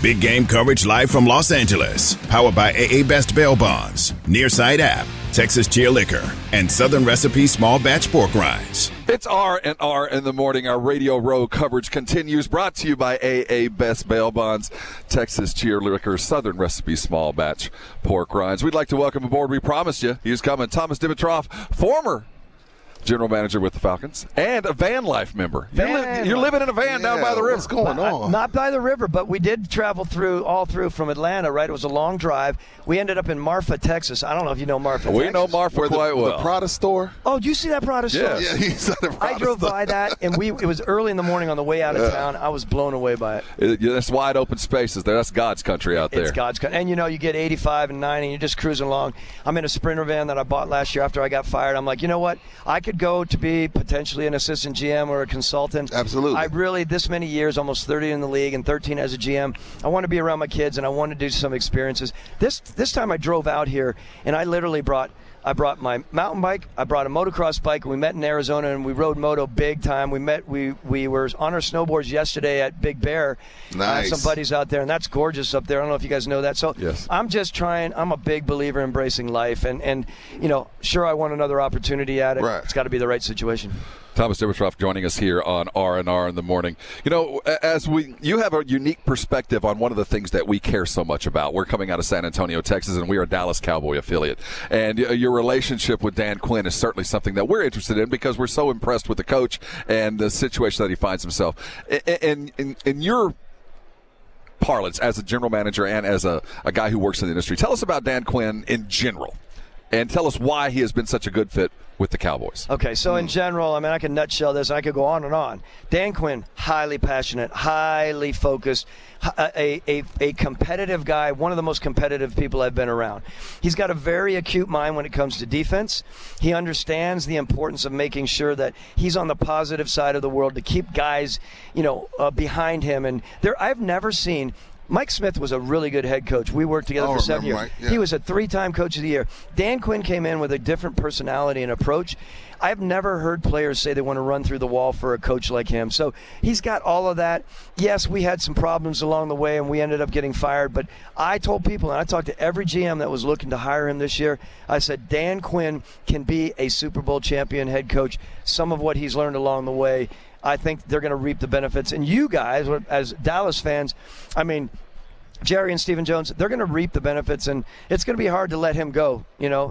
Big game coverage live from Los Angeles. Powered by AA Best Bail Bonds, Nearside App, Texas Cheer Liquor, and Southern Recipe Small Batch Pork Rinds. It's R&R in the morning. Our Radio Row coverage continues. Brought to you by AA Best Bail Bonds, Texas Cheer Liquor, Southern Recipe Small Batch Pork Rinds. We'd like to welcome aboard. We promised you he's coming. Thomas Dimitroff, former general manager with the Falcons, and a van life member. You're living in a van down by the river. What's going on? Not by the river, but we did travel all through from Atlanta, right? It was a long drive. We ended up in Marfa, Texas. I don't know if you know Marfa, We Texas. know Marfa quite well. The Prada store? Oh, do you see that Prada store? Yes. Yeah, he's at the Prada I drove store. by that, and it was early in the morning on the way out of town. I was blown away by it. That's wide open spaces there. That's God's country out there. It's God's country. And, you get 85 and 90, and you're just cruising along. I'm in a Sprinter van that I bought last year after I got fired. I'm like, you know what? I could go to be potentially an assistant GM or a consultant. Absolutely. I really, this many years, almost 30 in the league and 13 as a GM, I want to be around my kids and I want to do some experiences. This time I drove out here and I literally brought my mountain bike, I brought a motocross bike, and we met in Arizona and we rode moto big time. We were on our snowboards yesterday at Big Bear. Nice. I have some buddies out there, and that's gorgeous up there. I don't know if you guys know that. So yes. I'm just trying. I'm a big believer in embracing life, and sure, I want another opportunity at it. Right. It's got to be the right situation. Thomas Dimitroff joining us here on R&R in the morning. You have a unique perspective on one of the things that we care so much about. We're coming out of San Antonio, Texas, and we are a Dallas Cowboy affiliate. And your relationship with Dan Quinn is certainly something that we're interested in because we're so impressed with the coach and the situation that he finds himself. In your parlance as a general manager and as a guy who works in the industry, tell us about Dan Quinn in general and tell us why he has been such a good fit with the Cowboys. Okay, so in general, I can nutshell this. I could go on and on. Dan Quinn, highly passionate, highly focused, a competitive guy, one of the most competitive people I've been around. He's got a very acute mind when it comes to defense. He understands the importance of making sure that he's on the positive side of the world to keep guys, behind him. And I've never seen. Mike Smith was a really good head coach. We worked together for 7 years. Mike, yeah. He was a 3-time coach of the year. Dan Quinn came in with a different personality and approach. I've never heard players say they want to run through the wall for a coach like him. So he's got all of that. Yes, we had some problems along the way, and we ended up getting fired. But I told people, and I talked to every GM that was looking to hire him this year, I said, Dan Quinn can be a Super Bowl champion head coach. Some of what he's learned along the way, I think they're going to reap the benefits. And you guys, as Dallas fans, Jerry and Stephen Jones, they're going to reap the benefits, and it's going to be hard to let him go.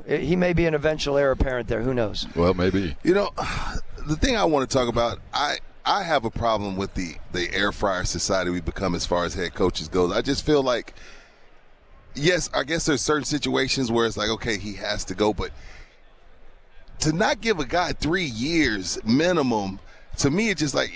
He may be an eventual heir apparent there. Who knows? Well, maybe. The thing I want to talk about, I have a problem with the air fryer society we've become as far as head coaches goes. I just feel like, yes, I guess there's certain situations where it's like, okay, he has to go, but to not give a guy 3 years minimum, to me, it's just like,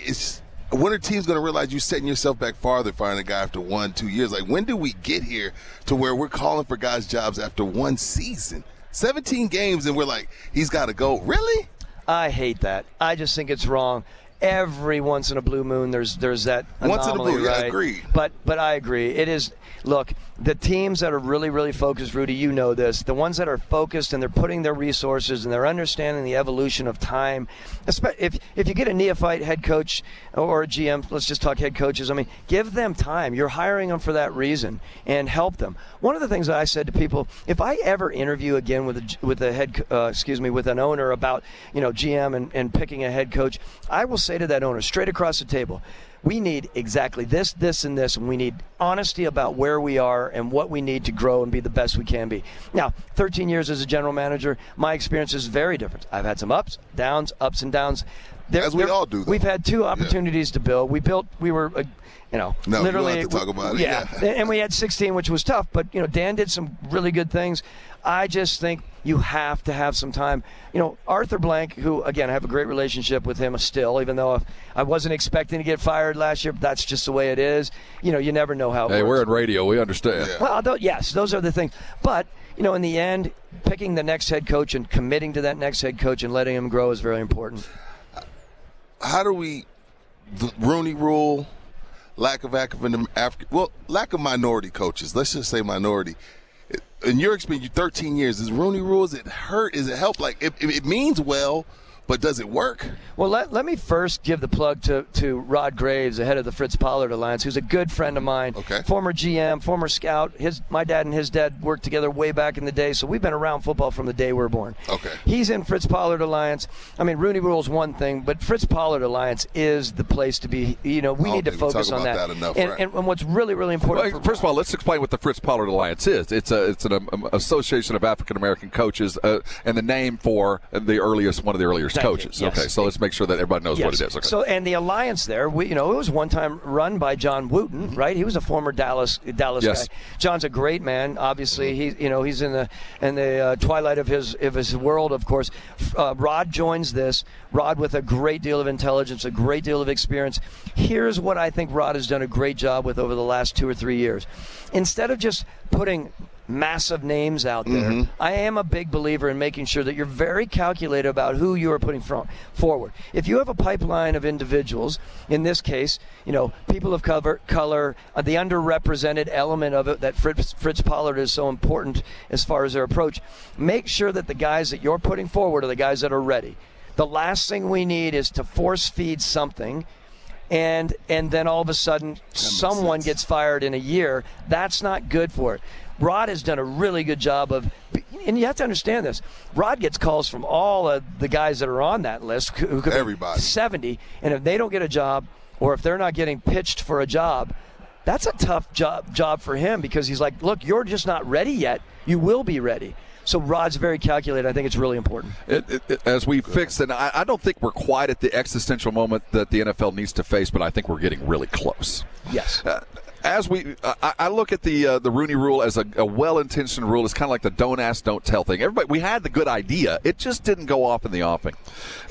when are teams going to realize you're setting yourself back farther firing a guy after 1-2 years? Like, when do we get here to where we're calling for guys' jobs after one season? 17 games, and we're like, he's got to go. Really? I hate that. I just think it's wrong. Every once in a blue moon, there's that anomaly, once in a blue, right? I agree. But I agree. It is. Look, the teams that are really, really focused, Rudy, you know this. The ones that are focused and they're putting their resources and they're understanding the evolution of time. If you get a neophyte head coach or a GM, let's just talk head coaches. Give them time. You're hiring them for that reason, and help them. One of the things that I said to people, if I ever interview again with an owner about GM and picking a head coach, I will say to that owner straight across the table, we need exactly this, and this, and we need honesty about where we are and what we need to grow and be the best we can be. Now, 13 years as a general manager, my experience is very different. I've had some ups and downs. As we all do, though. We've had 2 opportunities to build. We were literally. You don't have to talk about it. Yeah, and we had 16, which was tough. But Dan did some really good things. I just think you have to have some time. Arthur Blank, who again I have a great relationship with him still, even though I wasn't expecting to get fired last year. But that's just the way it is. You never know how it works. Hey, we're in radio. We understand. Yeah. Well, yes, those are the things. But in the end, picking the next head coach and committing to that next head coach and letting him grow is very important. How do the Rooney Rule, lack of minority coaches, let's just say minority. In your experience, 13 years, is Rooney Rule, is it hurt? Is it help? Like, it means well, But does it work? Well, let me first give the plug to Rod Graves, the head of the Fritz Pollard Alliance, who's a good friend of mine, former GM, former scout. My dad and his dad worked together way back in the day, so we've been around football from the day we were born. Okay. He's in Fritz Pollard Alliance. I mean, Rooney Rule's one thing, but Fritz Pollard Alliance is the place to be. We need to focus on that. And what's really, really important. Well, first of all, let's explain what the Fritz Pollard Alliance is. It's an association of African American coaches, and the name for one of the earliest coaches. Yes. Okay, so let's make sure that everybody knows what it is. Okay. So, and the alliance there, it was one time run by John Wooten, right? He was a former Dallas guy. John's a great man. Obviously, he's in the twilight of his world, of course. Rod joins this. Rod with a great deal of intelligence, a great deal of experience. Here's what I think Rod has done a great job with over the last 2 or 3 years. Instead of just putting massive names out there, I am a big believer in making sure that you're very calculated about who you are putting forward. If you have a pipeline of individuals, in this case, people of color, the underrepresented element of it that Fritz Pollard is so important as far as their approach, make sure that the guys that you're putting forward are the guys that are ready. The last thing we need is to force feed something and then all of a sudden someone gets fired in a year. That's not good for it. Rod has done a really good job of, and you have to understand this, Rod gets calls from all of the guys that are on that list, who could everybody. Be 70, and if they don't get a job or if they're not getting pitched for a job, that's a tough job for him, because he's like, look, you're just not ready yet. You will be ready. So Rod's very calculated. I think it's really important. As we fix, and I don't think we're quite at the existential moment that the NFL needs to face, but I think we're getting really close. Yes. I look at the Rooney Rule as a well-intentioned rule. It's kind of like the don't ask, don't tell thing. We had the good idea. It just didn't go off in the offing.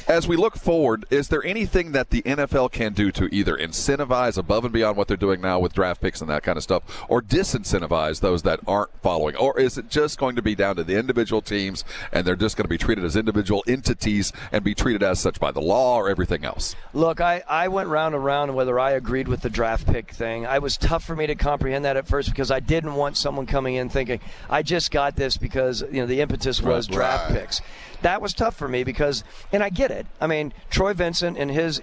As we look forward, is there anything that the NFL can do to either incentivize above and beyond what they're doing now with draft picks and that kind of stuff, or disincentivize those that aren't following? Or is it just going to be down to the individual teams, and they're just going to be treated as individual entities and be treated as such by the law or everything else? Look, I went round and round whether I agreed with the draft pick thing. It was tough for me to comprehend that at first, because I didn't want someone coming in thinking, I just got this because the impetus was draft picks. That was tough for me because, and I get it. I mean, Troy Vincent and his,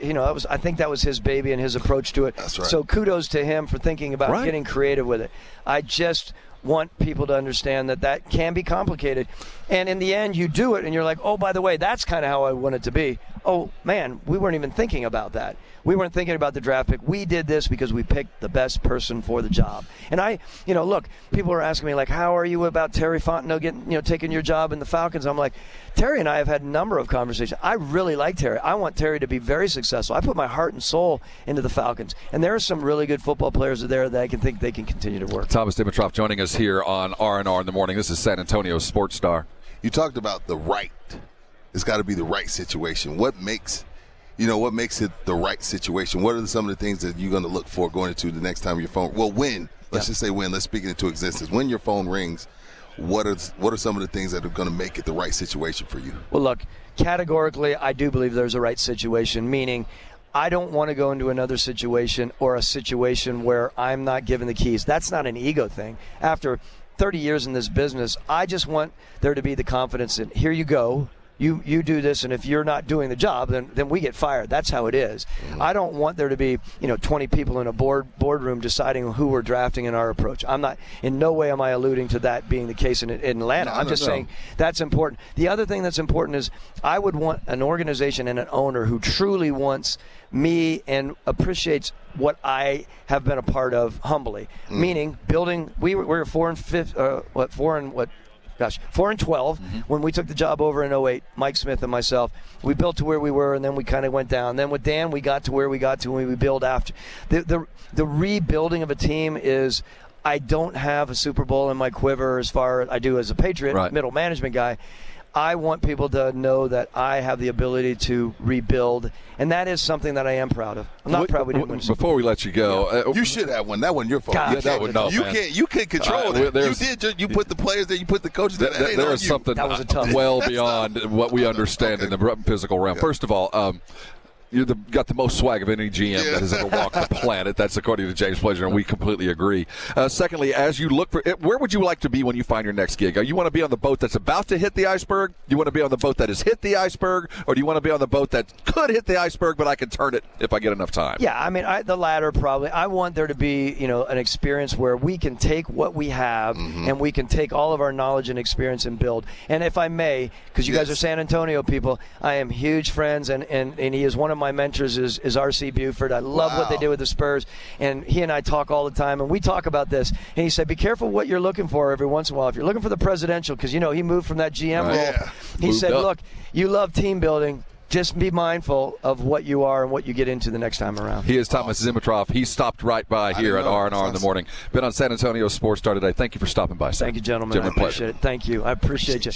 I think that was his baby and his approach to it. That's right. So kudos to him for thinking about getting creative with it. I just want people to understand that can be complicated. And in the end, you do it, and you're like, oh, by the way, that's kind of how I want it to be. Oh, man, we weren't even thinking about that. We weren't thinking about the draft pick. We did this because we picked the best person for the job. And look, people are asking me, like, how are you about Terry Fontenot taking your job in the Falcons? I'm like, Terry and I have had a number of conversations. I really like Terry. I want Terry to be very successful. I put my heart and soul into the Falcons. And there are some really good football players there that I can think they can continue to work. Thomas Dimitroff joining us here on R&R in the morning. This is San Antonio's Sports Star. You talked about the right. It's got to be the right situation. What makes it the right situation? What are some of the things that you're going to look for going into the next time your phone? Well, let's just say when. Let's speak it into existence. When your phone rings, what are some of the things that are going to make it the right situation for you? Well, look, categorically, I do believe there's a right situation, meaning I don't want to go into another situation or a situation where I'm not given the keys. That's not an ego thing. After 30 years in this business, I just want there to be the confidence in, here you go. You do this, and if you're not doing the job, then we get fired. That's how it is. I don't want there to be 20 people in a boardroom deciding who we're drafting in our approach. I'm not, in no way am I alluding to that being the case in Atlanta. I'm just saying that's important. The other thing that's important is I would want an organization and an owner who truly wants me and appreciates what I have been a part of humbly. Meaning building. We were 4 and 12 when we took the job over in 2008, Mike Smith and myself. We built to where we were, and then we kind of went down. Then with Dan, we got to where we got to when we build after. The rebuilding of a team is, I don't have a Super Bowl in my quiver as far as I do as a Patriot, middle management guy. I want people to know that I have the ability to rebuild, and that is something that I am proud of. I'm not proud we didn't win. Before we let you go, you should have one. That wasn't your fault. You can't control that. You put the players there. You put the coaches there. There is something well beyond what we understand in the physical realm. First of all, got the most swag of any GM that has ever walked the planet. That's according to James Pleasure, and we completely agree. Secondly, as you look for it, where would you like to be when you find your next gig? You want to be on the boat that's about to hit the iceberg? Do you want to be on the boat that has hit the iceberg? Or do you want to be on the boat that could hit the iceberg, but I can turn it if I get enough time? Yeah, I mean, the latter probably. I want there to be, an experience where we can take what we have and we can take all of our knowledge and experience and build. And if I may, because you guys are San Antonio people, I am huge friends, and he is one of my mentors is R.C. Buford. I love what they did with the Spurs, and he and I talk all the time, and we talk about this. And he said, be careful what you're looking for every once in a while. If you're looking for the presidential, because, he moved from that GM role. He said, look, you love team building. Just be mindful of what you are and what you get into the next time around. He is Thomas Dimitroff. He stopped right by here at R&R in the morning. Been on San Antonio Sports Star today. Thank you for stopping by, sir. Thank you, gentlemen. I appreciate it. Thank you. I appreciate you.